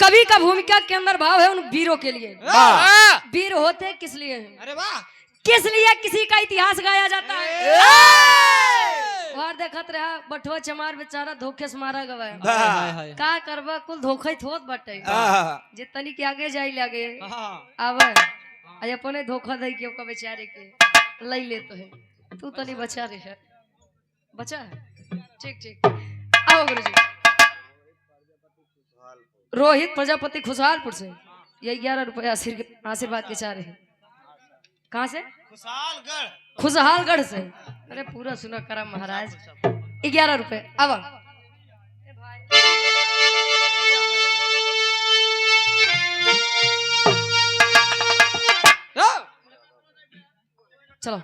कवि का भूमिका के अंदर भाव है उन वीरों के लिए। वीर होते किस लिए हैं? अरे वाह, किस लिए किसी का इतिहास गाया जाता है? और देखत रहा बटुआ चमार बेचारा धोखे से मारा गवा का करबा कुल धोखे थोत बटे जितनी के आगे जाई लागे आवे अय अपने धोखा दई के ओका बेचारे के लई लेतो है। तू तो नहीं बचा रे है, बचा है। ठीक ठीक, आओ गुरुजी। रोहित प्रजापति खुशहालपुर से ये 11 रुपए आशीर्वाद के चाह रहे हैं। कहाँ से? खुशहालगढ़ से। अरे पूरा सुना करा महाराज। 11 रुपए। अब चलो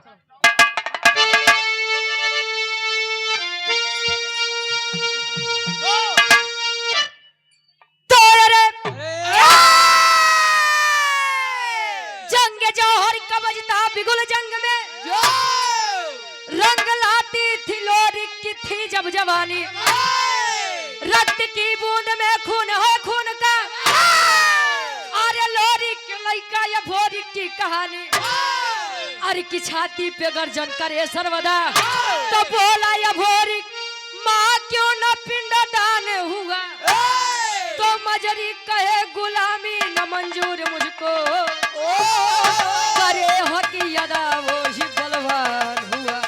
बिगुल जंग में रंग लाती थी लोरी की थी जब जवानी, रक्त की बूंद में खून है खून का, अरे लोरी के लइका या भोरी की कहानी, अरे की छाती पे गर्जन करे सर्वदा, तो बोला या भोरी माँ क्यों न पिंड दान हुआ, तो मजरी कहे गुलामी न मंजूर मुझको, करे हो कि यदा वो ही बलवान हुआ।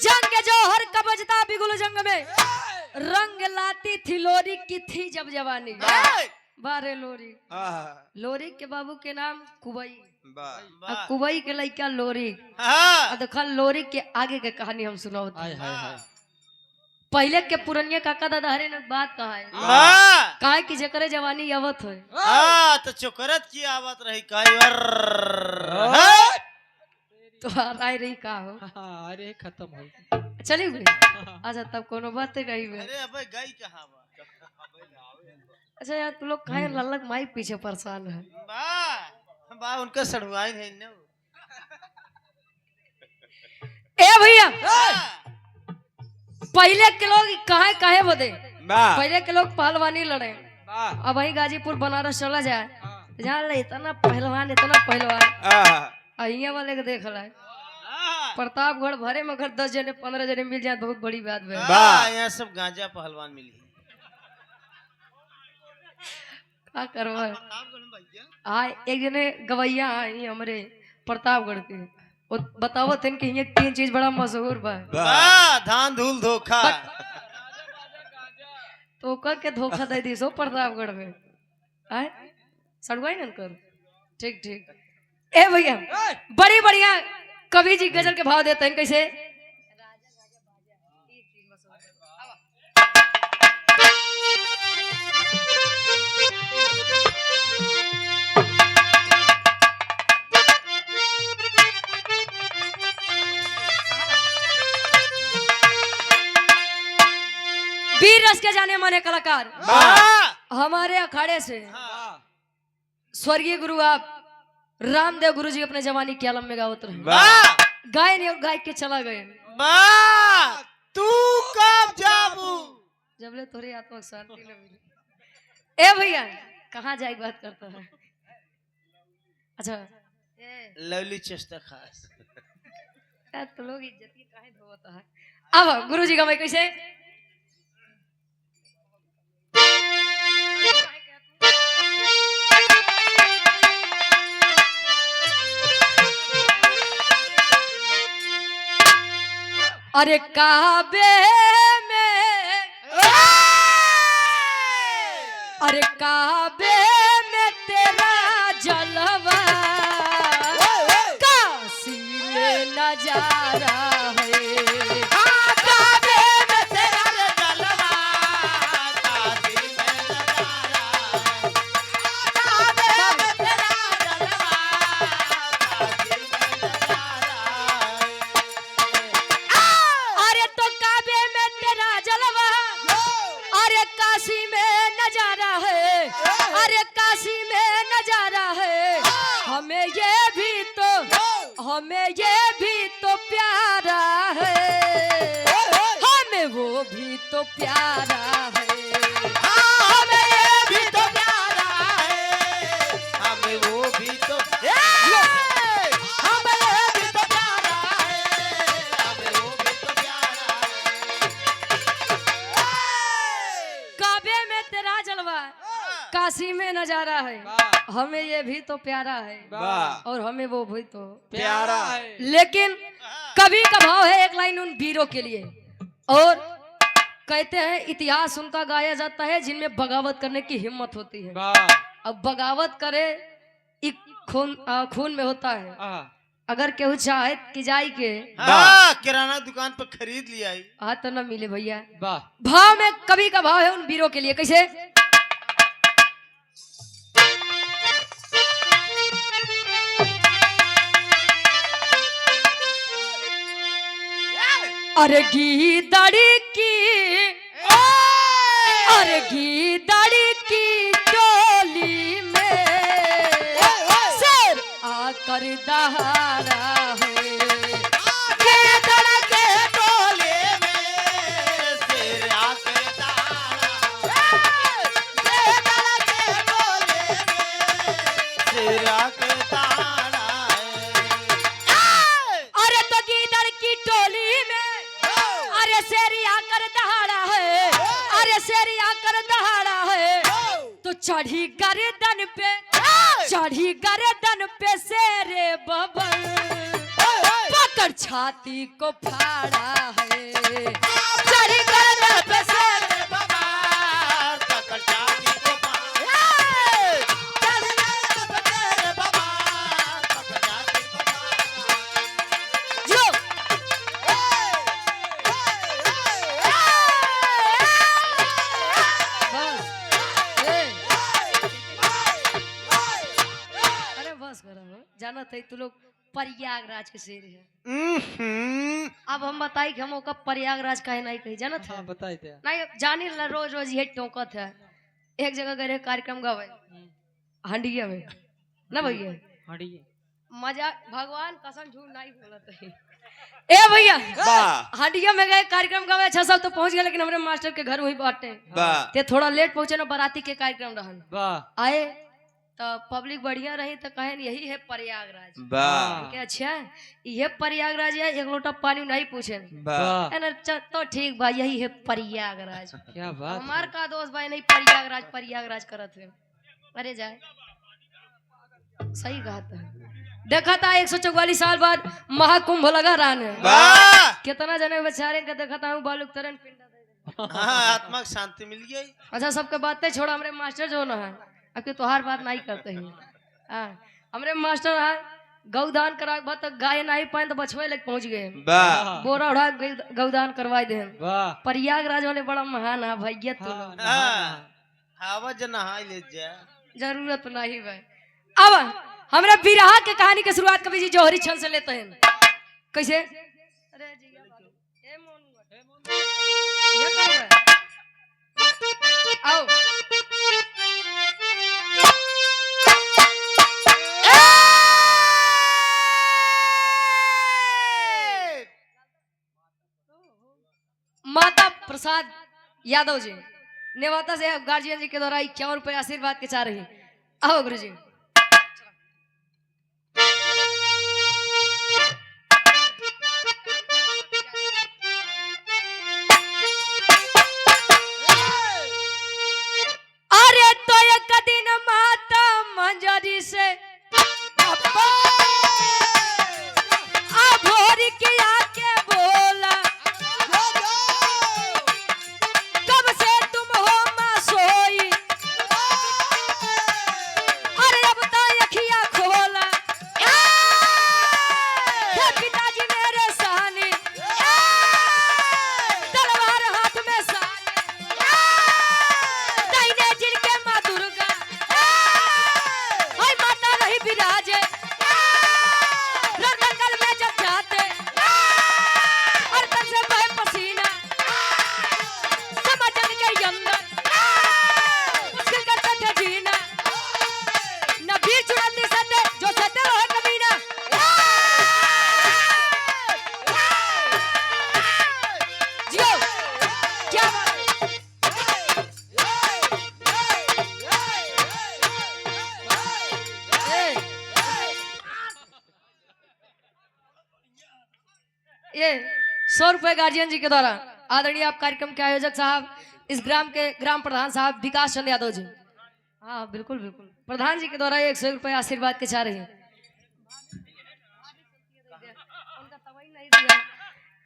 जंग जौहर का बजता बिगुल जंग में रंग लाती थी लोरी की थी जब जवानी। बारे लोरी लोरी के बाबू के नाम कुबई, कुबई के लड़का लोरी। देखा लोरी के आगे के कहानी हम सुनाओ। पहले के पुरनिया काका दादा हरे ने बात कहा है, कहा कि जकरे जवानी आवत है तो चोकरत की आवत रही तो राय रही का हो। अरे खत्म हो चली गई। अच्छा तब कोनो बात नहीं हुई। अरे अबे गई कहां बा? अच्छा यार तू लोग काहे लल्लक माई पीछे परेशान है? बा उनका सड़वाई है ना। ए भैया पहले के लोग कहे कहे बदे, पहले के लोग पहलवानी लड़े। अब वही गाजीपुर बनारस चला जाए जान ले इतना पहलवान अहिया वाले के देख रहा है। प्रतापगढ़ भरे में अगर 10 जने 15 जने मिल जाए बहुत बड़ी बात है। यहाँ सब गांजा पहलवान मिली का करवा एक जने गवैया आई हमरे प्रतापगढ़ के बताओ थे कि ये 3 चीज बड़ा मशहूर बा। धान धूल धोखा तो के धोखा दे दी सो प्रतापगढ़ में आए सड़वाई न कर। ठीक ठीक। ए भैया बड़ी बढ़िया कवि जी गजल के भाव देते हैं कैसे। वीर रस के जाने माने कलाकार हमारे अखाड़े से स्वर्गीय गुरु आप रामदेव गुरु जी अपने जवानी के आलम में गावत रहे। गाय नहीं और गाय के चला गए। तू कब जाबू जबले तोरे आत्मा शांति न मिले। ए भैया कहाँ जाए बात करता है? अच्छा लवली चेष्टा खास तो लोग इज्जत की काहे धोता है। अब गुरु जी का मैं कैसे अरे काबे में अरे काबे में तेरा जलवा काशी में नजारा है। हमें ये भी भी तो प्यारा है। हमें ये भी तो प्यारा है, हमें वो भी तो हमें ये भी तो प्यारा है, हमें वो भी तो प्यारा है। काबे में तेरा जलवा, काशी में नजारा है, वाह हमें ये भी तो प्यारा है वाह और हमें वो भी तो। प्यारा है। लेकिन कवि का भाव है एक लाइन उन वीरों के लिए, और कहते हैं इतिहास उनका गाया जाता है जिनमें बगावत करने की हिम्मत होती है। वाह अब बगावत करे एक खून में होता है। आहा, अगर केहू चाहे कि जाई के हाँ, किराना दुकान पर खरीद लिया ही। हाँ तो न मिले भैया। वाह भाव में कवि का भाव है उन वीरों के लिए, कैसे? अरे गीदड़ी की, अरे गीदड़ी की टोली में शेर आकर दहाड़ा है। गीदड़ के टोले में शेर आकर दहाड़ा, गीदड़ के टोले में शेर आकर दहाड़ा है। अरे तो गीदड़ की टोली में अरे शेर आकर दहाड़ा है, अरे शेर आकर दहाड़ा है। तो चढ़ी गर्दन पे, चढ़ी गर्दन पे शेरे बबल पकड़ छाती को फाड़ा है। चढ़ी गर्दन पे शेरे बबार पकड़ छाती को फाड़ा, चढ़ गए बतेरे बबार पकड़ छाती को फाड़ा। जो बस ए, अरे बस करो, जाना था तू लोग प्रयागराज के शेर है। अब हम बताई कि हम ओका प्रयागराज काहे नहीं कही, जाना था हाँ बताई थे नहीं जानी ला, रोज रोज ये टोकत है। एक जगह गए कार्यक्रम गावे हंडिया में ना भैया, हड़िए मजा भगवान कसम झूठ नहीं बोलत है। ए भैया हंडिया में गए कार्यक्रम गावे, अच्छा सब तो पहुंच गए, लेकिन हमारे मास्टर के घर वहीं बाटे ते थोड़ा लेट पहुंचे ना, बाराती के कार्यक्रम रहन। वाह आए तो पब्लिक बढ़िया रही तो कहें यही है प्रयागराज। वाह क्या अच्छा ये प्रयागराज है, एक लोटा पानी नहीं पूछे वाह है ना, तो ठीक भाई यही है प्रयागराज। क्या बात हमार का दोस्त भाई नहीं प्रयागराज प्रयागराज करत है। अरे जाए सही कहा था, देखा था 144 साल बाद महाकुंभ लगा रहने, कितना जने बेचारे के देखा था बालू तरन पिंडा। हाँ, आत्मा को शांति मिल गई। अच्छा सबके बातें छोड़ा, हमारे मास्टर जो ना है अब के तोहार बात नहीं करते हैं। हमारे मास्टर है गौदान करा के बाद गाय नहीं पाए तो बछवे लेके पहुंच गए, बोरा उड़ा गौदान करवा दे। वाह प्रयागराज वाले बड़ा महान है भैया, तू लोग हवा जना ले जा, जरूरत नहीं भाई। अब हमारे बिरहा के कहानी की शुरुआत कवि जी जौहरी छंद से लेते हैं, कैसे? अरे जी ये करो आओ माता प्रसाद यादव जी नेवाता से गार्जियन जी के द्वारा 51 रुपए आशीर्वाद के चाह रही। आओ गुरु जी। अरे तो एक दिन माता मंजरी से भोरी के आके बोला, कब से तुम हो मां सोई, अरे अब तो अखियां खोला। पिताजी मेरे सानी तलवार हाथ में सानी, दाहिने जिनके मां दुर्गा हाय माता रही विराजे, रणदंगल में जब जाते हर तन से बहे पसीना, समझन के अंदर मुश्किल करते थे जीना, न वीर चुड़ैल सते जो सते रहे कमीना। ये 100 रुपए गार्जियन जी के द्वारा आदरणीय आप कार्यक्रम के आयोजक साहब इस ग्राम के ग्राम प्रधान साहब विकास चंद यादव जी, हाँ बिल्कुल बिल्कुल, प्रधान जी के द्वारा 100 रुपए आशीर्वाद के चाह रही है।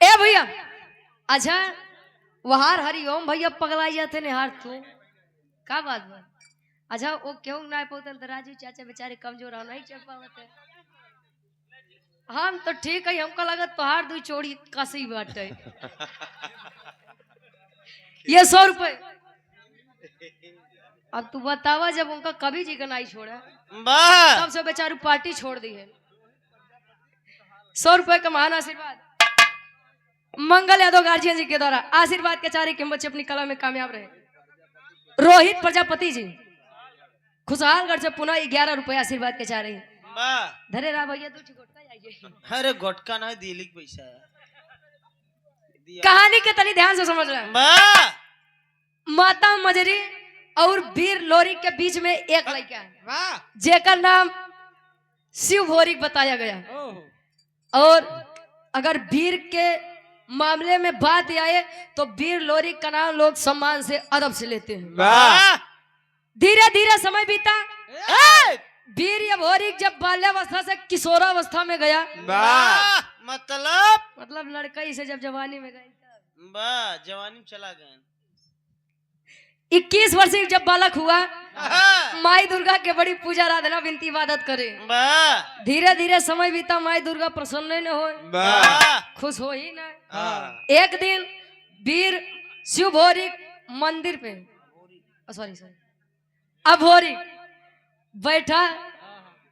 ए भैया अच्छा वहार हरिओम भैया पगलाई जाते निहार तू का बात बा? अच्छा वो क्यों ना पहुंचल तो राजू चाचा बेचारे कमजोर हो नहीं चल पावते। हम तो ठीक है, हमको लगत तोहार दू चोरी कसी बाटे। ये 100 रुपए अब तू बतावा जब उनका कभी जी का नहीं छोड़ा तब से बेचारू पार्टी छोड़ दी है। 100 रुपए का महान आशीर्वाद मंगल यादव गार्जियन जी के द्वारा आशीर्वाद के चारे के बच्चे अपनी कला में कामयाब रहे। रोहित प्रजापति जी खुशहालगढ़ से पुनः 11 रुपए आशीर्वाद के चाह रही है। धरे रहा भैया तू गोटका जाइए। अरे गोटका ना दिली पैसा कहानी के तनी ध्यान से समझ रहे हैं। माता मजरी और वीर लोरी के बीच में एक लड़का है जेकर नाम शिव भोरिक बताया गया। और अगर वीर के मामले में बात आए तो वीर लोरी का नाम लोग सम्मान से अदब से लेते हैं। धीरे धीरे समय बीता, वीर भोरिक जब बाल्यावस्था से किशोरावस्था में गया मतलब लड़का से जब जवानी में गए जवानी में चला गए। 21 वर्षीय जब बालक हुआ माई दुर्गा के बड़ी पूजा आराधना विनती इबादत करे। धीरे धीरे समय बीता, माई दुर्गा प्रसन्न न हो, खुश हो ही ना। एक दिन वीर शिव भोरिक मंदिर पे सॉरी अभोरी बैठा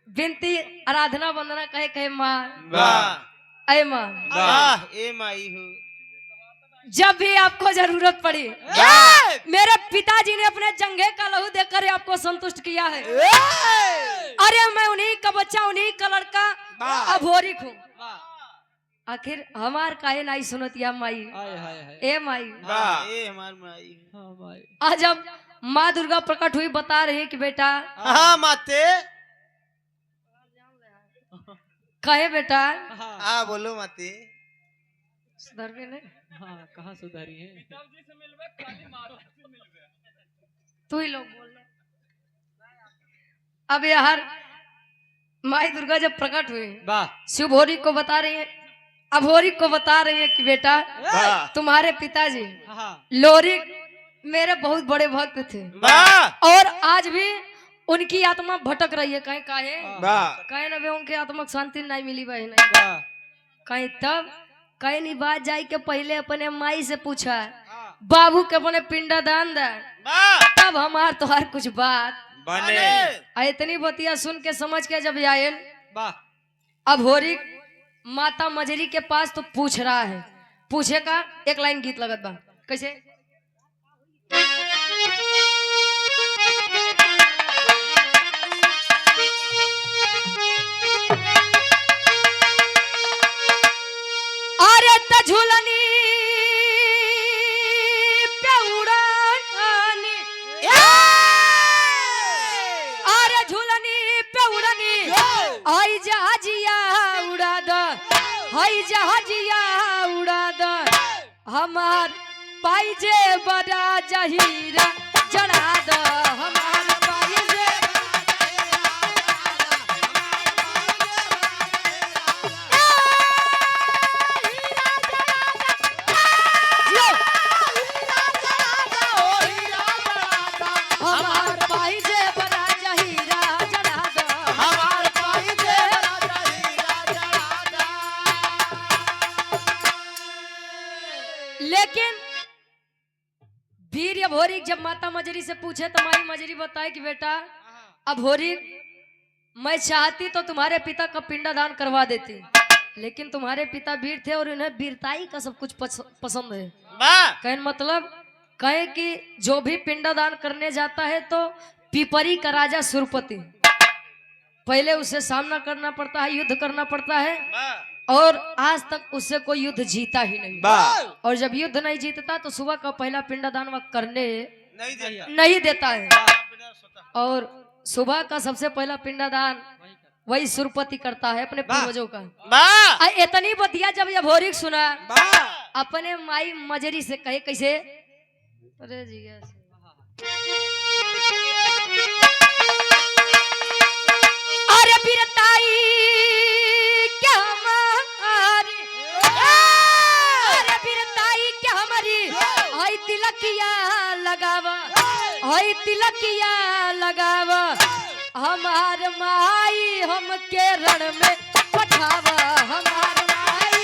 विनती आराधना वंदना कहे कहे माँ अय माँ ए माई हो, जब भी आपको जरूरत पड़ी मेरे पिताजी ने अपने जंघे का लहू देकर आपको संतुष्ट किया है। अरे मैं उन्हीं का बच्चा उन्हीं का लड़का अभोरिक हूँ। आखिर हमार काहे नहीं सुनतिया माई ए माई ए हमार माई। आज जब माँ दुर्गा प्रकट हुई बता रही है कि बेटा हाँ माते कहे बेटा हाँ बोलो माते सुधर में नहीं हाँ कहाँ सुधारी है तू ही लोग बोल रहे। अब यार माई दुर्गा जब प्रकट हुई शिव भोरी को बता रही है, अभोरी को बता रही है कि बेटा तुम्हारे पिताजी लोरी मेरे बहुत बड़े भक्त थे और आज भी उनकी आत्मा भटक रही है। कहीं कहे ना उनके आत्मा को शांति नहीं मिली भाई नहीं कहीं तब कहीं नहीं बात जाए के पहले अपने माई से पूछा बाबू के अपने पिंडा दान दे तब हमार तोहार कुछ बात बने। इतनी बतिया सुन के समझ के जब आये अब होरी माता मजरी के पास तो पूछ रहा है, पूछे का एक लाइन गीत लगत बा कैसे अरे झूलनी पे उड़ानी अरे झूलनी पे उड़ानी आई जहाजिया उड़ा द हई जहाजिया उड़ा द हमार पाइजे बड़ा जहीरा जड़ा द हमार पाइजे लेकिन वीर अभोरी जब माता मजरी से पूछे तो माई मजरी बताए कि बेटा अभोरी मैं चाहती तो तुम्हारे पिता का पिंडदान करवा देती, लेकिन तुम्हारे पिता वीर थे और उन्हें वीरताई का सब कुछ पसंद है। कहने मतलब कहे कि जो भी पिंडदान करने जाता है तो पिपरी का राजा सुरपति पहले उससे सामना करना पड़ता है, युद्ध करना पड़ता है और आज तक उससे कोई युद्ध जीता ही नहीं। और जब युद्ध नहीं जीतता तो सुबह का पहला पिंडदान वह करने नहीं देता है। और सुबह का सबसे पहला पिंडदान वही सुरपति करता है अपने वाह। पूर्वजों का। वाह इतनी बतिया जब ये भोरी सुना वाह अपने माई मजरी से कहे कैसे, अरे जी अरे बिरताई क्या हमारी, अरे बिरताई क्या हमारी, आई तिलकिया लगावा, आई तिलकिया लगावा, हमार माई हम के रण में पठावा, हमार माई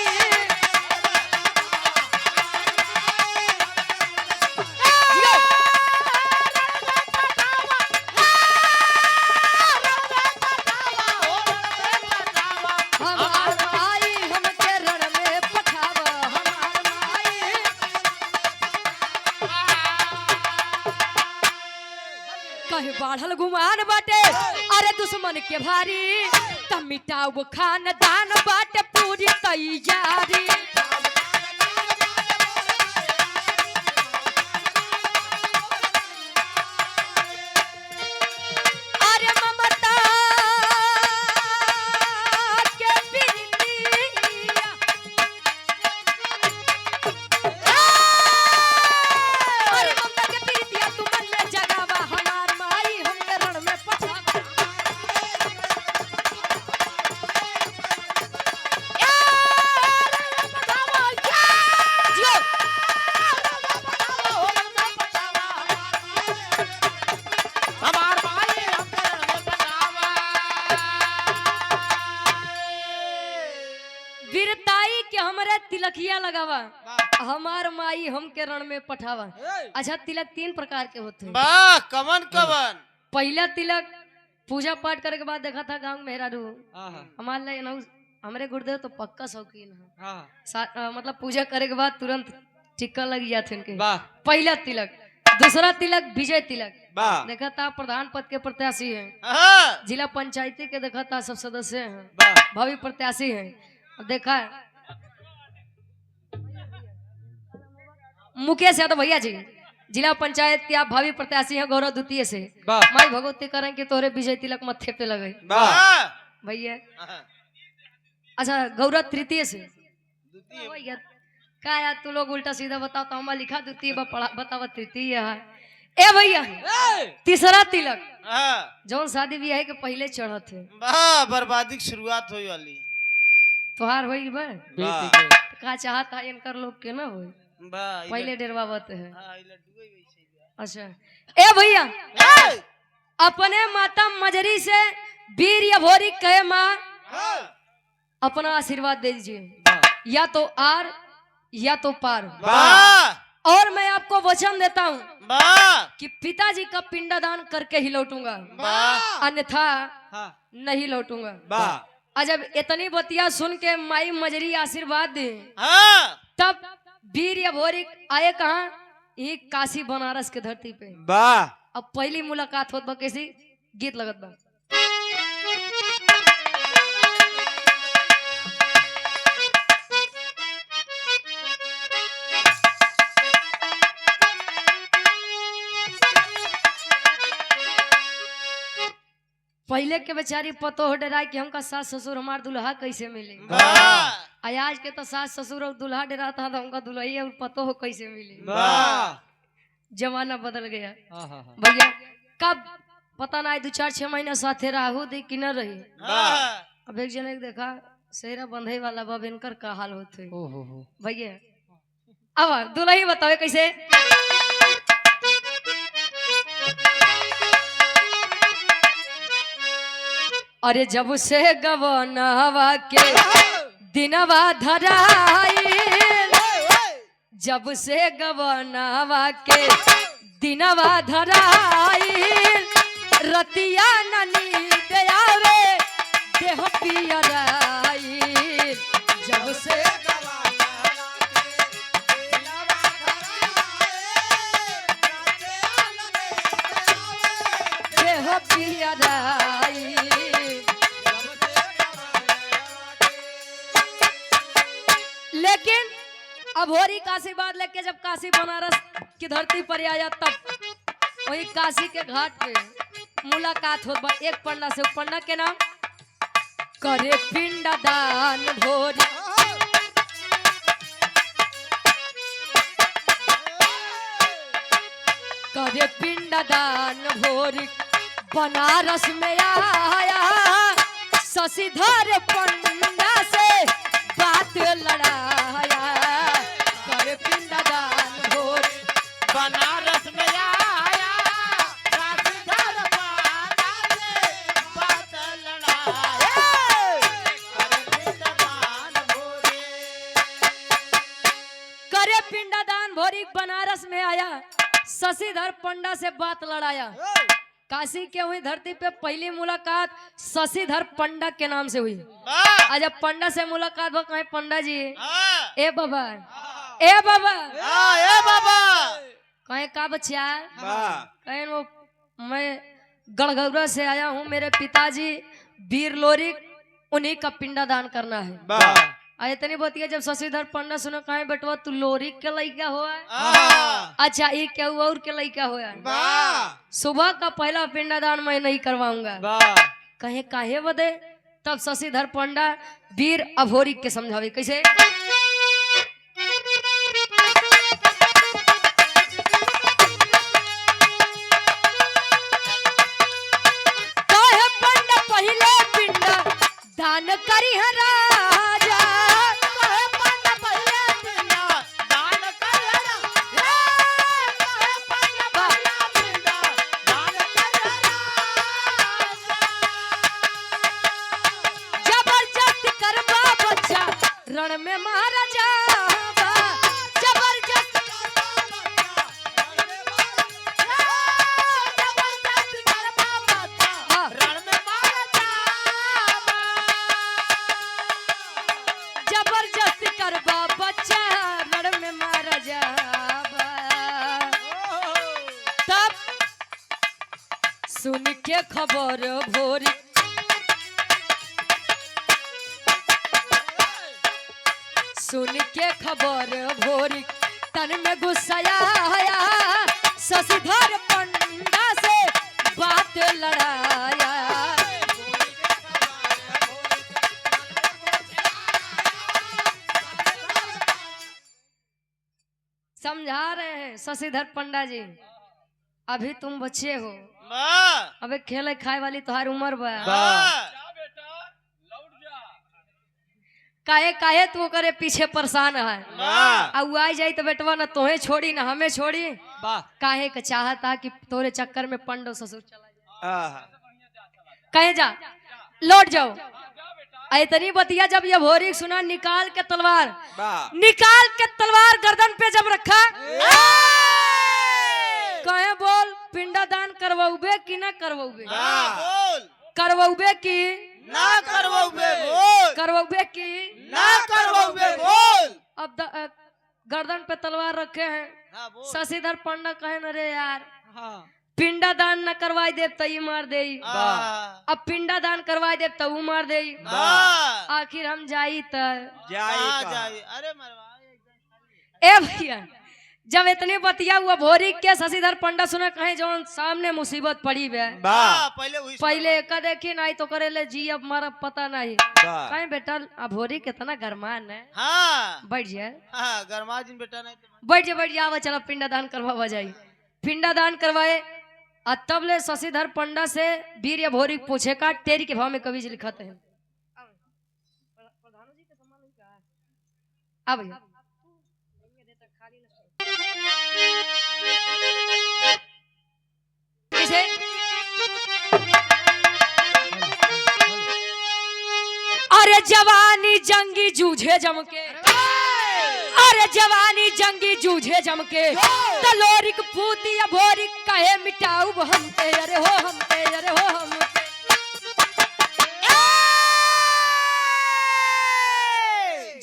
हमार माई हम के रण में पठावा, हमार माई। कहे बाढ़ल गुमान बाटे अरे दुश्मन के भारी, तब मिटाऊ खानदान बाटे पूरी तैयारी। अरे ममता के बिरतिया, अरे ममता के बिरतिया तू मन में जगावा, हमार माई हम के रण में पठावा। जियो। हमार माई हम रण में पठावा। वीरताई के हमरे तिलकिया लगावा, हमार माई हम के रण में पठावा। अच्छा तिलक 3 प्रकार के होते हैं। वाह कवन कवन पहला तिलक पूजा पाठ करे के बाद देखा था गांव में मेहरारू आहा, हमारे लिए ना हमरे गुरुदेव तो पक्का शौकीन है। आहा, मतलब पूजा करे के बाद तुरंत टिक्का लग जाते उनके। वाह पहला तिलक। दूसरा तिलक विजय तिलक। वाह देखा था प्रधान पद के प्रत्याशी हैं, हाँ, जिला पंचायती के देखा था सब सदस्य हैं, वाह भावी प्रत्याशी हैं। और देखा है मुकेश यादव भैया जी जिला पंचायत के आप भावी प्रत्याशी हैं गौरव द्वितीय से। वाह माई भगवती करें कि तोहरे विजय तिलक मत्थे पे लगे वाह भैया। हाँ, अच्छा गौरव तृतीय से द्वितीय भैया का यार तू लोग उल्टा सीधा बताओ तो हमारा लिखा द्वितीय बतावा तृतीय है। ए भैया तीसरा तिलक हाँ, जौन शादी ब्याह के पहले चढ़त है वाह बर्बादी की शुरुआत होई वाली। तोहार होई बे बेटी के का चाहता इनकर लोग के ना होई वाह पहले डेरवावत है। हाँ, ई लड्डू ही वैसे ही बा। अच्छा ए भैया ए, अपने माता मजरी से वीर या भोरी कहे माँ हाँ, अपना आशीर्वाद दे दीजिए, वाह या तो आर या तो पार। वाह और मैं आपको वचन देता हूँ वाह कि पिताजी का पिंडदान करके ही लौटूंगा, वाह अन्यथा हाँ नहीं लौटूंगा। वाह और जब इतनी बतिया सुन के माई मजरी आशीर्वाद दी हाँ, तब वीर या भोरी आए कहाँ, ये काशी बनारस के धरती पे। वाह अब पहली मुलाकात होत बा कैसी गीत लगत बा। पहले के बेचारी पतो हो डरा कि हमका सास ससुर हमार दुल्हा कैसे मिले। वाह आज के तो सास ससुर और दुल्हा डरा था तो हमका दुल्ही और पतो हो कैसे मिले। वाह जमाना बदल गया आहा, भैया। कब पता ना 2-4-6 महीना साथे राहू दी कि न रही। वाह अब एक जने के देखा सेहरा बंधे वाला बब इनकर का हाल होते ओ हो भैया। अब दुल्ही बतावे कैसे। अरे जब से गवनवा के दिनवा धराई, जब से गवनवा के दिनवा धराई, रतिया न नींद आवे देह पियराई। जब से देह पियराई। लेकिन अभोरी काशी बाद लेके जब काशी बनारस की धरती पर आया तब वही काशी के घाट पे मुलाकात होत बा एक पंडा से। पन्ना के नाम करे पिंड दान भोरी करे पिंड दान भोरी बनारस में आया शशिधर पंडा से बात लड़ाया करे पिंड दान भोरी बनारस में आया शशिधर पंडा से बात लड़ाया करे पिंडदान भोरी बनारस में आया शशिधर पंडा से बात लड़ाया। काशी के हुई धरती पे पहली मुलाकात शशिधर पंडा के नाम से हुई। आज अब पंडा से मुलाकात हो कहीं पंडा जी ए बाबा ए बाबा कहीं का बच्चा कहीं वो मैं गढ़गौरा से आया हूँ, मेरे पिताजी वीर लोरी उन्हीं का पिंडदान करना है। इतनी बतिया जब शशिधर पंडा सुनो कहे बेटवा तू लोरी के लइका हुआ अच्छा ये क्या हुआ और के लइका हुआ सुबह का पहला पिंडदान मैं नहीं करवाऊंगा कहे काहे बदे। तब शशिधर पंडा वीर अभोरी के समझावे कैसे काहे पंडा पहले पिंड दान करी है राजा रण में महाराजा जबरदस्त जबरदस्त करबा बच्चा रण में महाराजा। तब सुन के खबर भोरी सुन के खबर भोरी तन में गुस्साया शशिधर पंडा से बात लड़ाया। समझा रहे हैं शशिधर पंडा जी अभी तुम बच्चे हो अबे खेले खाए वाली तुम्हारी उम्र बा काहे काहे तू करे पीछे परेशान है अब आई जाई तो बेटवा ना तोहे छोड़ी ना हमें छोड़ी काहे का चाहता कि तोरे चक्कर में पंडो ससुर चला जाए कहे जा लौट जाओ। इतनी बतिया जब ये भोरी सुना निकाल के तलवार गर्दन पे जब रखा कहे बोल पिंडदान करवाऊबे कि ना करवाऊबे करवाऊबे की ना करवाऊबे की ना करवाऊबे बोल। अब गर्दन पे तलवार रखे हैं शशिधर पंडा कहे न रे यार पिंडदान न करवाई दे तई मार दे अब पिंडदान करवाई दे तू मार दे आखिर हम जाई अरे ए भैया जब इतनी बतिया हुआ भोरी के शशिधर पंडा सुना कहे जो सामने मुसीबत पड़ी बे पहले एक देखी नहीं तो करे ले जी अब हमारा पता नहीं कहे बेटा अब भोरी कितना गरमान है बैठ जाए बेटा नहीं बैठ जाओ चलो पिंडदान करवा जाए पिंडदान करवाए तब ले शशिधर पंडा से वीर भोरी पूछे का तेरी के भाव में कवि जी लिखते हैं अब अरे जवानी जंगी जूझे जमके अरे जवानी जंगी जूझे जमके तलोरिक पूती भोरिक कहे मिटाऊ हमते अरे हो हमते अरे हो हम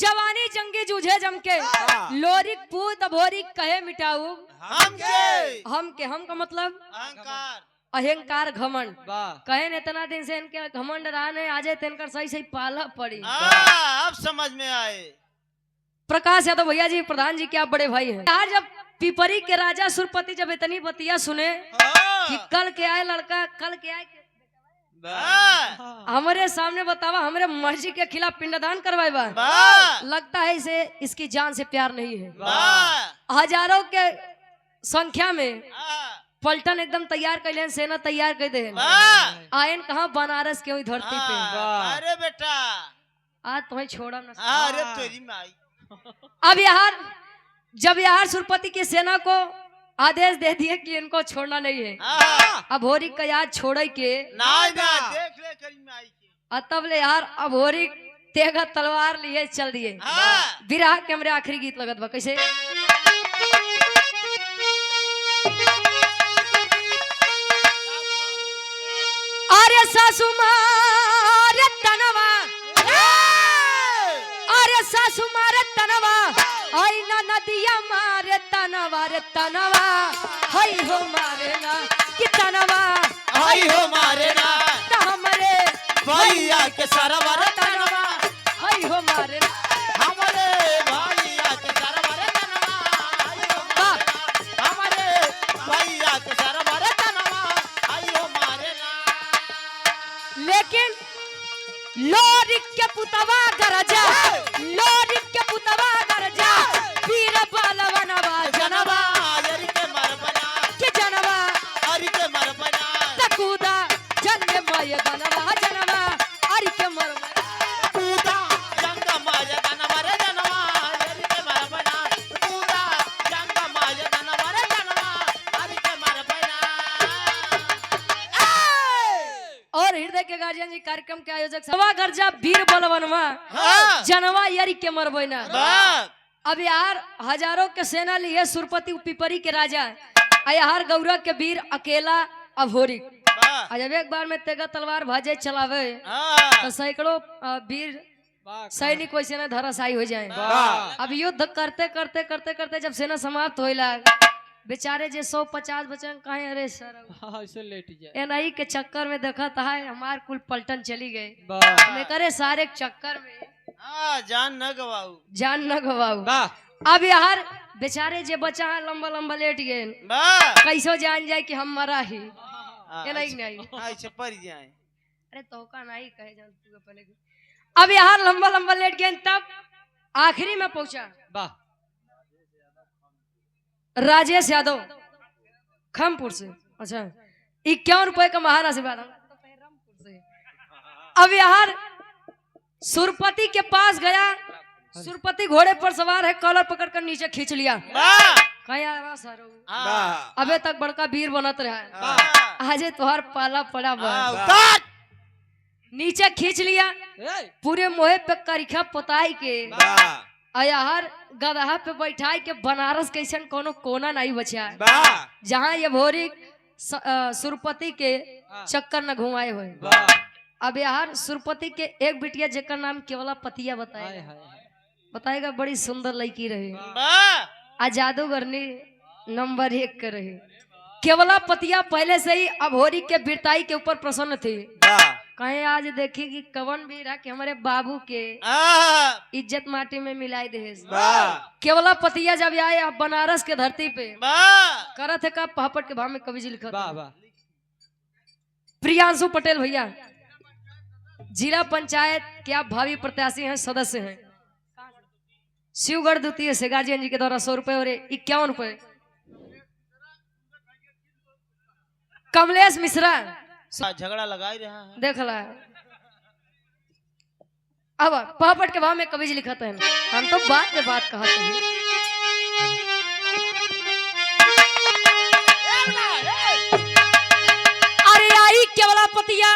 जवानी जंगी जूझे जमके लोरिक पूत भोरिक कहे मिटाऊ हम का मतलब अहंकार घमंड कहे न इतना दिन से इनके घमंड रहने आज इनका सही सही पाला पड़ी अब समझ में आए। प्रकाश यादव भैया जी प्रधान जी के आप बड़े भाई हैं। आज जब पिपरी के राजा सुरपति जब इतनी बतिया सुने कि कल के आए लड़का कल के आए वाह हमारे सामने बतावा हमारे मर्जी के खिलाफ पिंडदान करवाए बा। वाह लगता है इसे इसकी जान से प्यार नहीं है। वाह हजारों के संख्या में पलटन एकदम तैयार कर लेन, सेना तैयार कर दे वाह आयन कहाँ बनारस के हुई धरती पे। अरे बेटा आज तुम्हें छोड़ा न। अरे तेरी माई अब यार जब यार सुरपति की सेना को आदेश दे दिए कि इनको छोड़ना नहीं है, अब होरी का याद छोड़े के ना ना देख ले करी माई के तब ले यार अब होरी तेगा तलवार लिए चल दिए। विराह के हमरे आखिरी गीत लगत बा कैसे। अरे सासू मारे तनवा, अरे सासू मारे तनवा, आई ना नदिया मारे तनवा रे तनवा, हई हो मारे ना कि तनवा आई हो मारे ना त हमरे भैया के सरवर तनवा हई हो मारे ना। हमारे भैया के सरवर तनवा आई हो मारे ना हमारे भैया के सरवर तनवा आई हो मारे ना। लेकिन लोरी के पुतवा गरजा, लोरी के पुतवा गरजा, वीर बलवनवा जनवा हरि के मरबना कि जनवा हरि के मरबना तकूदा जन्म मय बनवा जनवा अरि के मरवा। पूता जंग माय तनवा रे जनवा हरि के मरबना पूता जंग माय तनवा रे जनवा हरि के मरबना। और हृदय के गार्जियन जी कार्यक्रम के आयोजक सवा गरजा वीर बलवनवा हाँ जनवा यरी के मरबोना। वाह अब यार हजारों के सेना लिए सुरपति पिपरी के राजा अयार गौरा के वीर अकेला अभोरी। वाह जब एक बार में तेगा तलवार भाजे चलावे हाँ तो सैकड़ों वीर सैनिक वैसे न धराशायी हो जाए। वाह अब युद्ध करते करते करते करते जब सेना समाप्त होइला बेचारे जे 150 बचन कहे अरे सर ऐसे लेट जाए एनआई के चक्कर में देखा था हमार कुल पलटन चली गए। वाह मैं करे सारे चक्कर में हाँ जान न गवाऊ जान न गवाऊ। वाह अब यार बेचारे जे बचा है लंबा लंबा लेट गए वाह कैसो जान जाए कि हम मरा ही एनआई नहीं। ऐसे पड़ जाए अरे तो का नहीं कहे जान तू पहले। अब यार लंबा लंबा लेट गए तब आखिरी में पहुंचा वाह राजेश यादव खमपुर से। अच्छा 51 रुपए का महान आशीर्वाद से। अब यार सुरपति के पास गया, सुरपति घोड़े पर सवार है, कॉलर पकड़कर नीचे खींच लिया। वाह कहा सर वाह अबे तक बड़का वीर बनत रहा है, वाह आजे तोहर पाला पड़ा बा। उतार नीचे खींच लिया पूरे मोहे पे करिखा पोताई के वाह अयार गदहा पे बैठाई के बनारस कैसन कोनो कोना नहीं बचा वाह जहाँ ये भोरी सुरपति के चक्कर न घुमाए हुए। वाह अब यार सुरपति के एक बिटिया जेकर नाम केवला पतिया बताएगा, बताएगा बड़ी सुंदर लड़की रही, वाह आ जादूगरनी नंबर 1 के रही। केवला पतिया पहले से ही अभोरी के वीरताई के ऊपर प्रसन्न थी। वाह कहीं आज देखी कि कवन भी रहा कि हमारे बाबू के इज्जत माटी में मिलाई दे। वाह केवला पतिया जब आए अब बनारस के धरती पे वाह करत है का पापड़ के भाव में कवि जी लिखा वाह वाह प्रियांशु पटेल भैया जिला पंचायत के आप भावी प्रत्याशी हैं, सदस्य हैं। शिवगढ़ द्वितीय से गार्जियन जी के द्वारा 100 रुपए और 51 रुपए। कमलेश मिश्रा झगड़ा लगा ही रहा है। देख ला अब पापड़ के भाव में कवि जी लिखते हैं, हम तो बात पे बात कहते हैं। अरे आई केवला पतिया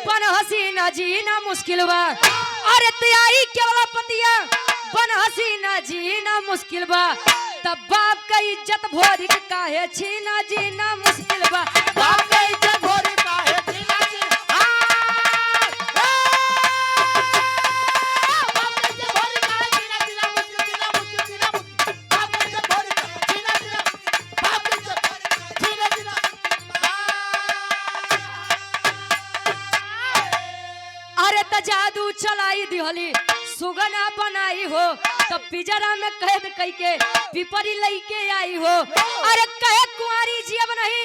बन हसीना जीना मुश्किल बा, अरे तैयारी केवला पतिया बन हसीना जीना मुश्किल बा, तब बाप का इज्जत भोरी के काहे छीना जीना मुश्किल बा, बाप का इज्जत भोरी काहे छीना जादू चलाई दिहली सुगना बनाई हो, तब पिजरा में कैद कई के पिपरी लई के आई हो, अरे कहे कुंवारी जी अब नहीं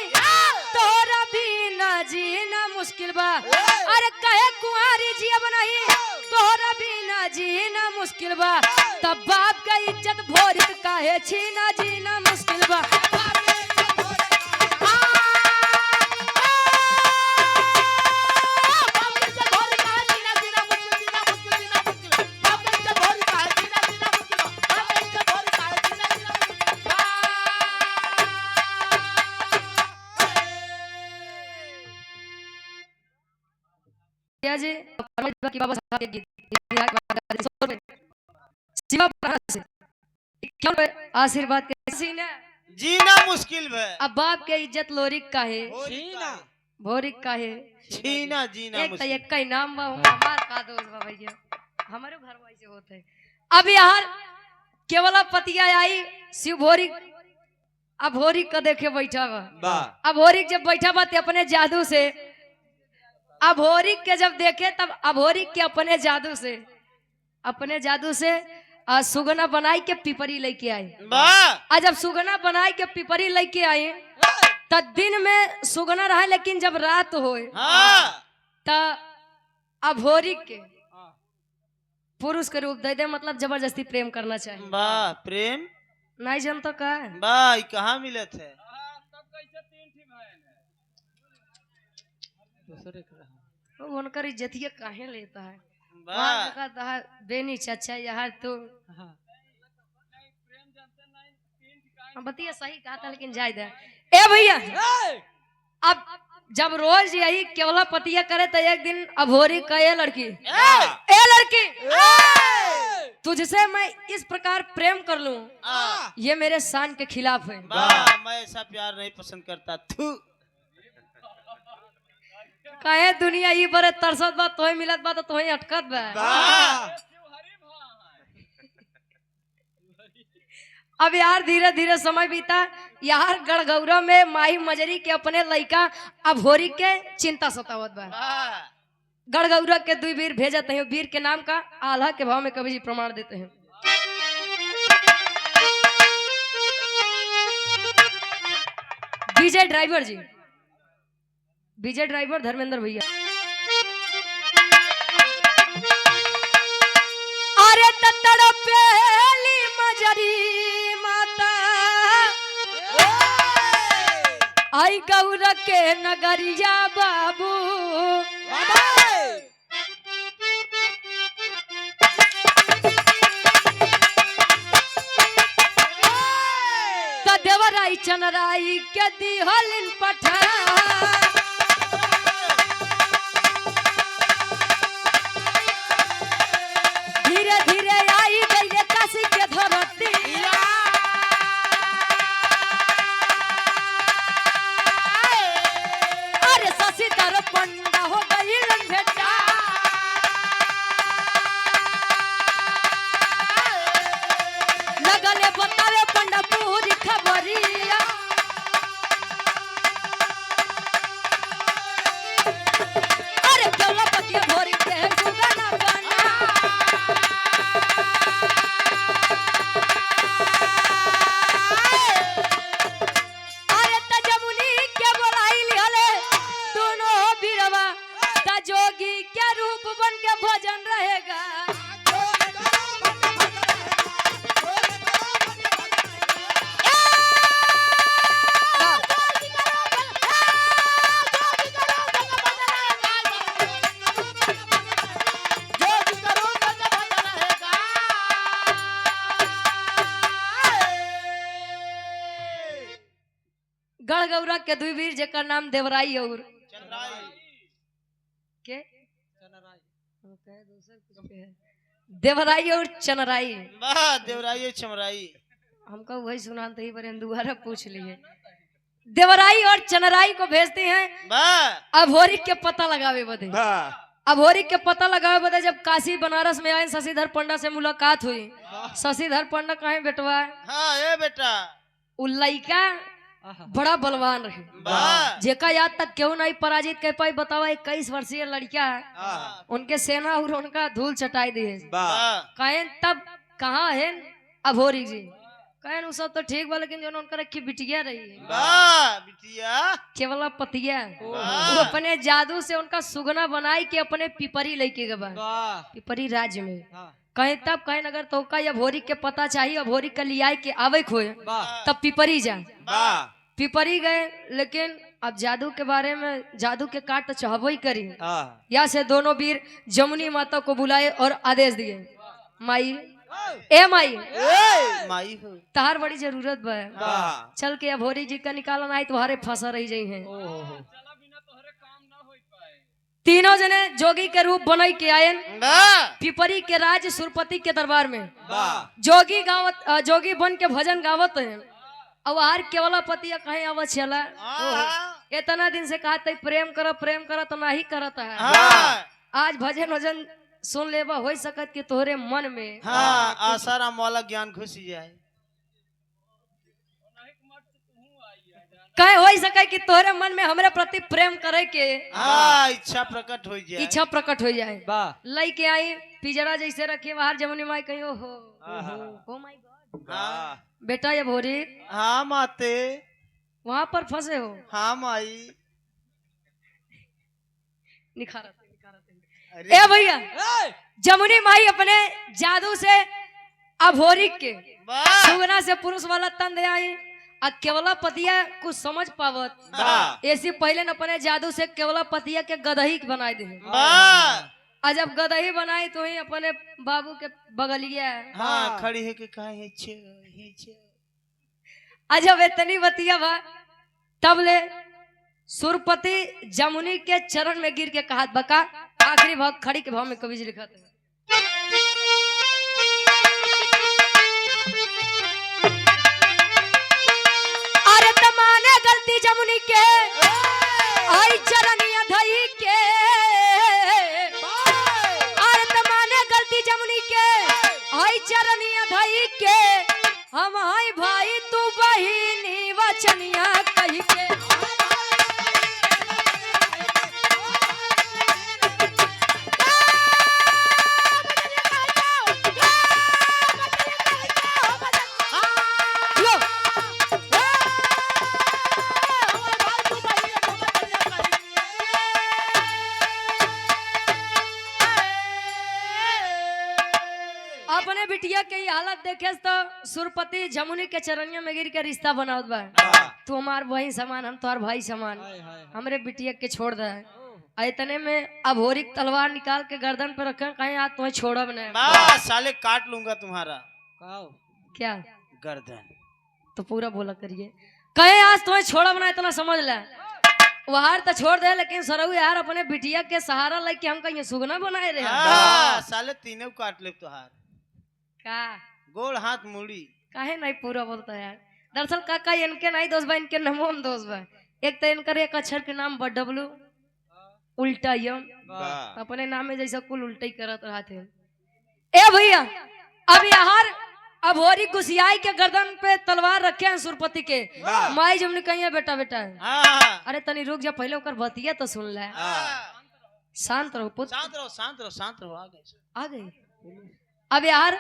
तोरा भी जीना मुश्किल बा। अरे कहे कुंवारी जी अब नहीं तोहरा बिना जीना मुश्किल बा। तब बाप का इज्जत भोरिक काहे छीना जीना मुश्किल बा। जी की बाबा साहब के गीत शिवा से क्यों आशीर्वाद के सीना जीना मुश्किल है। अब बाप के इज्जत लोरिक का है छीना भोरिक का है छीना जीना एक मुश्किल। एक का नाम बा हमार का दोस्त बा भैया हमारे घर वैसे होते है। अब यार केवल पतिया आई शिव भोरिक। अब भोरिक का देखे बैठा बा। अब भोरिक जब बैठा बा ते अपने जादू से अभोरिक के जब देखे तब अभोरिक के अपने जादू से सुगना बनाई के पिपरी लेके आए। आज जब सुगना बनाई के पिपरी लेके आए तब दिन में सुगना रहा लेकिन जब रात होए तब अभोरिक के पुरुष के रूप दे दे मतलब जबरदस्ती प्रेम करना चाहिए। वाह प्रेम नहीं जानता का है वाह कहाँ मिले थे। उनकर इज्जतिया काहे लेता है वाह कहता है बेनी चाचा यार तो बतिया सही कहा था लेकिन जायद है। ए भैया अब जब रोज यही केवला पतिया करे तो एक दिन अभोरी का ये लड़की तुझसे मैं इस प्रकार प्रेम कर लूं ये मेरे शान के खिलाफ है। वाह मैं ऐसा प्यार नहीं पसंद करता। थू काहे दुनिया ई बरे तरसत बा तोहे मिलत बा तो तोहे अटकत बा। अब यार धीरे धीरे समय बीता यार गढ़गौरा में माही मजरी के अपने लड़का अभोरी के चिंता सतावत बा। गढ़गौरा के दुई वीर भेजते हैं वीर के नाम का आल्हा के भाव में कवि जी प्रमाण देते हैं। विजय ड्राइवर जी विजय ड्राइवर धर्मेंद्र भैया। अरे तड़पेली मजरी माता आई गौर के नगरिया बाबू तो देवराई चनराई के दिहलिन पठा धीरे धीरे आई गई काशी के धरती अरे शशिधर पंडा हो गई भेटा लगले बतावे पंडा पूरी खबरिया अरे चलो पतिया भोरी के सुगना बना अरे तजमुनी के बोलाइली हले दोनों बीरवा त जोगी के रूप बन के भजन रहेगा। गढ़गौरा के दुई वीर जेकर नाम देवराई और के देवराई और चनराई। वाह देवराई चमराई हमको वही सुना ही पर दोबारा पूछ लिए। देवराई और चनराई को भेजते हैं वाह अभोरी के पता लगावे बदे। अभोरी के पता लगावे बदे जब काशी बनारस में आए शशिधर पंडा से मुलाकात हुई। शशिधर पंडा कहे बेटवा हाँ ए बेटा उ लइका बड़ा बलवान रहे वाह जेका याद तक क्यों नहीं पराजित कर पाई। बतावा 21 वर्षीय लड़का उनके सेना और उनका धूल चटाई दिए वाह कहे तब कहाँ है अभोरी जी कहन उ सब तो ठीक बा लेकिन जोन उनकर की बिटिया रही है वाह बिटिया केवला पतिया वाह। वो अपने जादू से उनका सुगना बनाई के अपने पिपरी लेके गए बा वाह पिपरी राज्य में हाँ, कहीं तब कहीं अगर तोका या भोरी के पता चाहिए भोरी के लियाई के आवे खोए वाह तब पिपरी जा वाह पिपरी गए लेकिन अब जादू के बारे में जादू के काट तो चाहबो ही करी हाँ, या से दोनों वीर जमुनी माता को बुलाए और आदेश दिए माई ए माई ए माई हो तहार बड़ी जरूरत बा वाह चल के भोरी जी का निकालन आई तुम्हारे फंसा रही जाइ है ओ हो तीनों जने जोगी के रूप बनाई के आयन वाह पिपरी के राज सुरपति के दरबार में वाह जोगी बन के भजन गावत है अब हार केवला पतिया कहीं आवत चला इतना दिन से कहा प्रेम कर तो नहीं करत है हाँ आज भजन वजन सुन लेबा हो सकत कि तोहरे मन में हाँ आसाराम वाला ज्ञान घुसी जाए कहे हो सके कि तोहरे मन में हमरे प्रति प्रेम करे के हाँ इच्छा प्रकट हो जाए इच्छा प्रकट हो जाए वाह लई के आई पिजड़ा जैसे रखे बाहर जमुनी माई कहीं हो आहा। ओ माय गॉड हाँ बेटा ये भोरी हाँ माते वहां पर फंसे हो हाँ माई निखारत अरे ए भैया जमुनी माई अपने जादू से अभोरी के वाह सुगना से पुरुष वाला तन दे आई आ केवला पतिया कुछ समझ पावत वाह ऐसी पहले न अपने जादू से केवला पतिया के गदही बनाए दे वाह आ जब गदही बनाई तो ही अपने बाबू के बगलिया हाँ खड़ी है कि कहाँ हिचे आ जब इतनी बतिया बा तब ले सुरपति जमुनी के चरण में गिर के कहा बका आखिरी भाग खड़ी के भाव में कवि जी लिखा था अरे तमाने गलती जमुनी के आई चरनिया धई के अरे तमाने गलती जमुनी के आई चरनिया धई के हम आई भाई तू बहिनी वचनिया कही के लो अपने बिटिया के ये हालत देखे तो सुरपति जमुनी के चरनिया में गिर के रिश्ता बनावत बा तू हमार बहन समान हम तोहार भाई समान हाय हाय हमरे बिटिया के छोड़ दे इतने में अभोरी तलवार निकाल के गर्दन पे रखे कहीं आज तुम्हें छोड़ब नहीं वाह साले काट लूंगा तुम्हारा काओ क्या गर्दन तो पूरा बोला करिए कहीं आज तुम्हें छोड़ब ना इतना समझ ले वहार तो छोड़ दे लेकिन सरऊ यार अपने बिटिया के सहारा लेके हम कहीं सुगना बनाए रहे हाँ साले तीनों काट ले तुहार का गोल हाथ मुड़ी काहे नहीं पूरा बोलता यार दरअसल काका इनके नहीं दोस्त बा इनके नामों में दोस्त बा एक तो इनकर एक अक्षर के नाम बा डब्लू उल्टा यम वाह अपने नाम में जैसा कुल उल्टा ही करत रहते ए भैया अब यार अभोरी गुसियाई के गर्दन पे तलवार रखे हैं सुरपति के वाह। माई जमने कही है बेटा बेटा हाँ अरे तनी रुक जा पहले ओकर बतिया तो सुन ले हाँ। शांत रहो पुत्र शांत रहो शांत रहो शांत रहो आ गए आ गई अब यार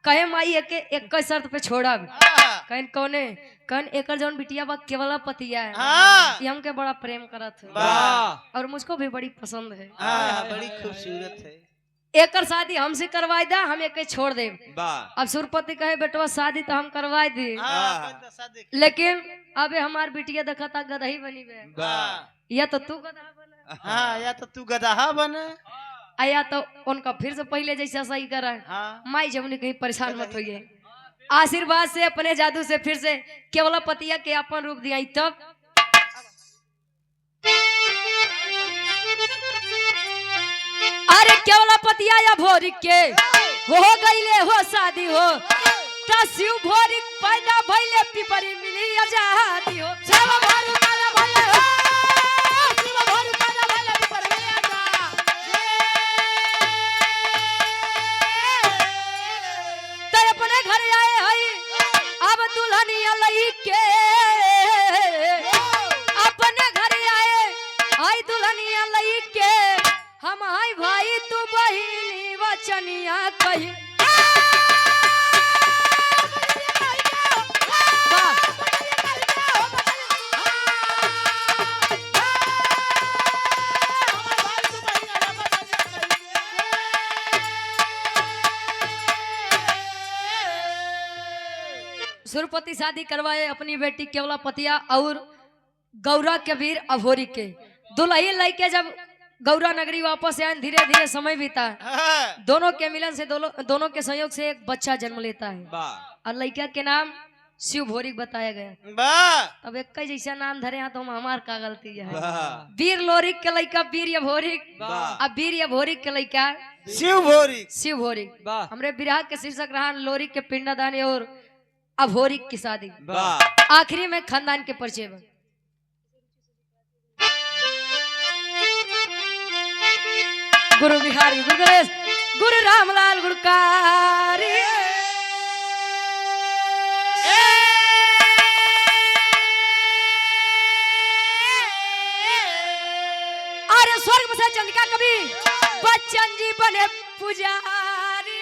कहे माई एक शर्त पे छोड़ा हाँ। कहन कौने कहन एकर जौन बिटिया बा केवला पतिया है हाँ। ये हमके बड़ा प्रेम करत है वाह और मुझको भी बड़ी पसंद है हाँ बड़ी खूबसूरत है एकर शादी हमसे करवाई दा हम एक छोड़ दे वाह अब सुरपति कहे बेटवा शादी तो हम करवाई दी हाँ लेकिन अबे हमार बिटिया देखा था गदही बनी बे वाह या तो तू गधा बना हाँ या तो तू गधा बना या तो उनका फिर से पहले जैसा सही करा हाँ माई जमुनी कहीं परेशान मत होइए आशीर्वाद से अपने जादू से फिर से केवला पतिया के अपन रूप दिया तब अरे केवला पतिया या भोरी के हो गईले हो शादी हो शिव भोरी पैदा भइले पिपरी मिली आजादी हो सब भोरी पैदा भइले हो शिव भोरी पैदा भइले पिपरी मिली आजादी ते अपने घर आए हई अब दुल्हनिया लई के अपने घर आए आई दुल्हनिया लई के हम आई भाई तू बहिनी वचनिया कही सुरपति शादी करवाए अपनी बेटी केवला पतिया और गौरा के वीर अभोरी के। दुल्ही लड़के जब गौरा नगरी वापस आए, धीरे धीरे समय बीता, दोनों के मिलन से दोनों के संयोग से एक बच्चा जन्म लेता है और लड़का के नाम शिव भोरिक बताया गया। अब एक जैसा नाम धरे हैं तो हमार का गलती है। वीर लोरिक के लड़का वीर भोरिक और वीर भोरिक के लड़का शिव भोरिक। हमरे विराह के शीर्षक रहा लोरिक के पिंडदान और अभोरिक की शादी। आखिरी में खानदान के परिचय में गुरु बिहारी, गुरु गणेश, गुरु रामलाल गुरुकारी। अरे स्वर्ग से चंद्रिका कवि बच्चन जी बने पुजारी।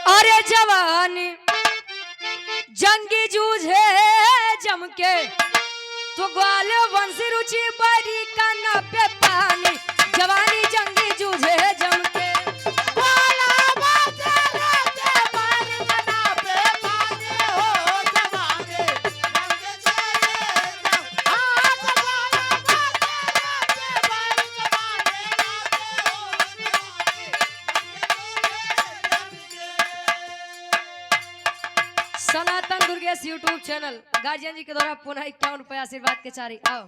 अरे जवानी जंगी जूझे जम के तो ग्वाल वंशी रुचि बरी का नापे पानी। जवानी जंगी जूझे जम के सनातन दुर्गेश यूट्यूब चैनल गार्जियन जी के द्वारा पुनः 51 रुपए आशीर्वाद के चारी। आओ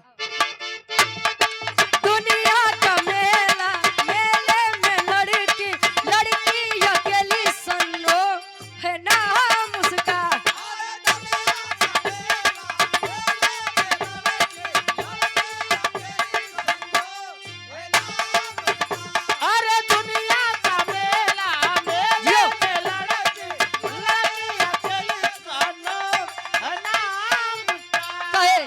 दुनिया का मेला, मेले में लड़की लड़की अकेली सन्नो है नाम उसका। अरे दुनिया का मेला, मेले में लड़की लड़की अकेली सन्नो है नाम उसका। कहे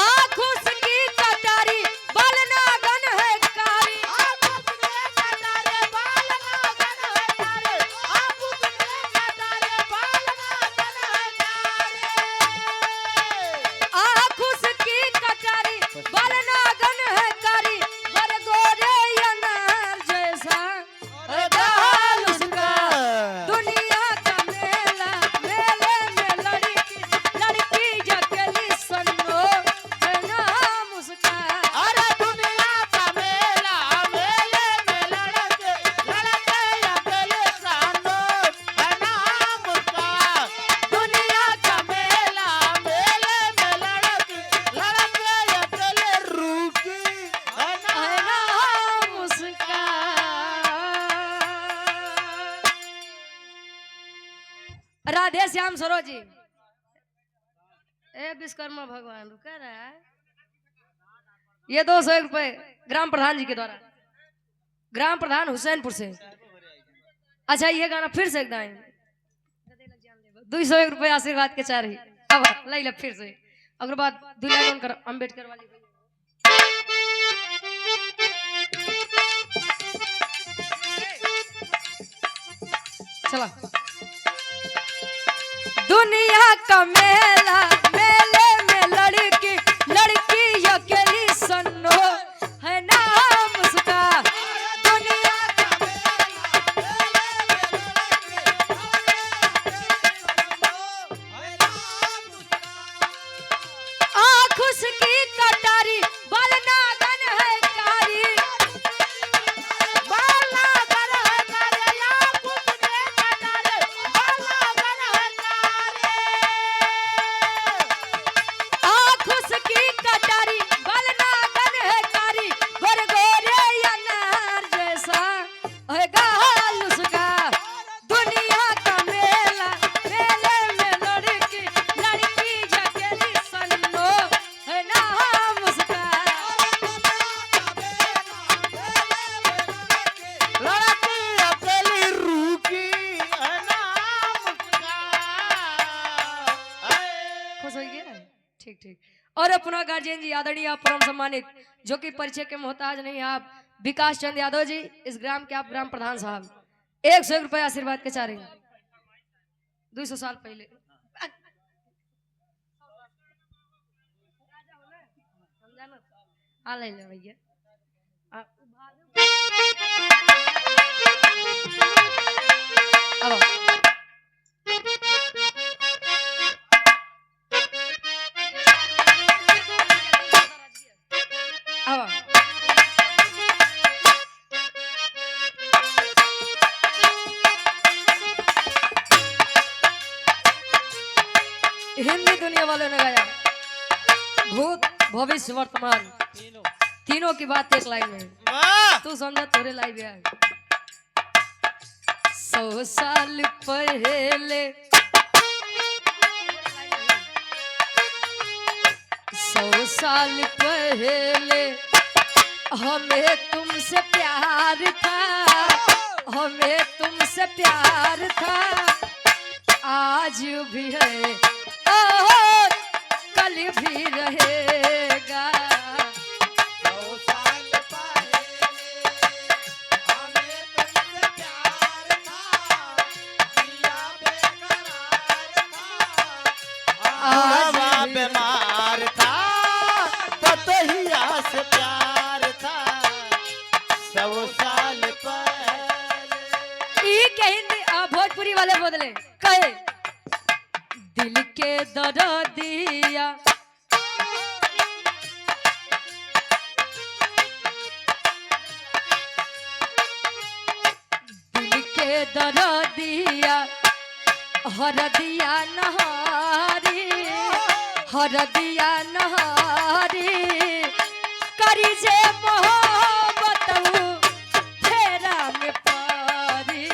आँखों से की कटारी बाल नागन है कारी। आँखों से की कटारी बाल नागन है कारी। बर गोरे अनार जैसा है गाल उसका। दुनिया का मेला, मेले में लड़की लड़की अकेली सन्नो है नाम उसका। अरे दुनिया का मेला, मेले में लड़के लड़के अकेले सन्नो है नाम उसका। दुनिया का मेला, मेले में लड़के लड़के अकेले रुकी है है नाम उसका। राधे श्याम सरोजी ए विश्वकर्मा भगवान रुका रहा है। ये 201 रुपए ग्राम प्रधान जी के द्वारा, ग्राम प्रधान हुसैनपुर से। अच्छा ये गाना फिर से एक गाएं। 201 रुपए आशीर्वाद के चार ही। अब लाई ला फिर से अगर बात दुल्हन कर अम्बेडकर वाली। चला दुनिया का मेला, मेले में लड़की लड़की अकेली सन्नो है नाम उसका। दुनिया का आँख उसकी कटारी बाल नागन है कारी। आँख उसकी कटारी बाल नागन है कारी। गोर गोरे अनार जैसा है गाल उसका। दुनिया का मेला, मेले में लड़की लड़की अकेली सन्नो है नाम उसका। लड़की अकेली रुकी है नाम उसका। खुश हो गया? ठीक ठीक। और अपना गार्जियन जी आदरणीय आप परम सम्मानित जो कि परिचय के मोहताज नहीं, आप विकास चंद यादव जी, इस ग्राम के आप ग्राम प्रधान साहब, 101 रुपए आशीर्वाद के चारे। 200 साल पहले आ ले भैया अब अब हिंदी दुनिया वालों ने गाया भूत भविष्य वर्तमान तीनों तीनों की बात एक लाइन में। वाह तू समझा तोरे लाइव है 100 साल पहले 100 साल पहले हमें तुमसे प्यार था, हमें तुमसे प्यार था, आज भी है और कल भी रहेगा। 100 साल पहले हमें तुमसे प्यार था, जिया बेकरार था, आज बुढ़वा भी बीमार था, पतहिया से प्यार था 100 साल पहले। ई के हिंदी भोजपुरी वाले बदले कहे दिल के दर्दिया दिल के दर्दिया हरदिया नहारी हरदिया नहारी करी जे मोहब्बत फेरा में पारी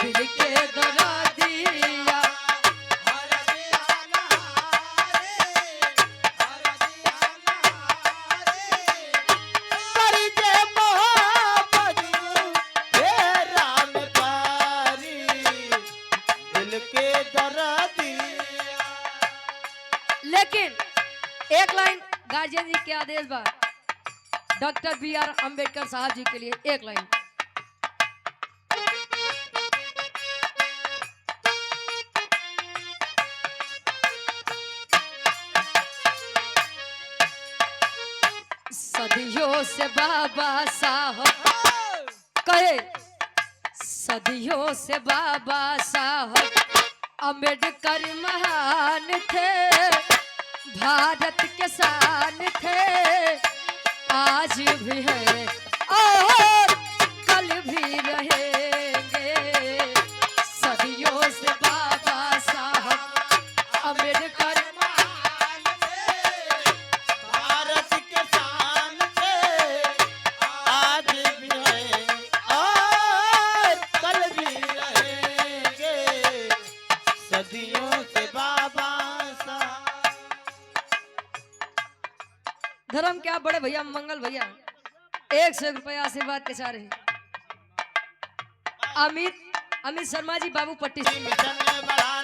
दिल के दर्दिया करी जे मोहब्बत फेरा में पारी, दिल के दर्दिया। लेकिन एक लाइन गार्जियन जी के आदेश बा डॉक्टर B.R. अम्बेडकर साहब जी के लिए एक लाइन। सदियों से बाबा साहब कहे सदियों से बाबा साहब अम्बेडकर महान थे, भारत के शान थे, आज भी है और कल भी रहेंगे। सदियों से बाबा साहब अम्बेडकर भारत के शान थे, आज भी है और कल भी रहेंगे, सदियों से बाबा साहब। धर्म क्या बड़े भैया मंगल भैया 100 रुपया आशीर्वाद के सारे अमित शर्मा जी बाबू पट्टी से मिशन में बढ़ाना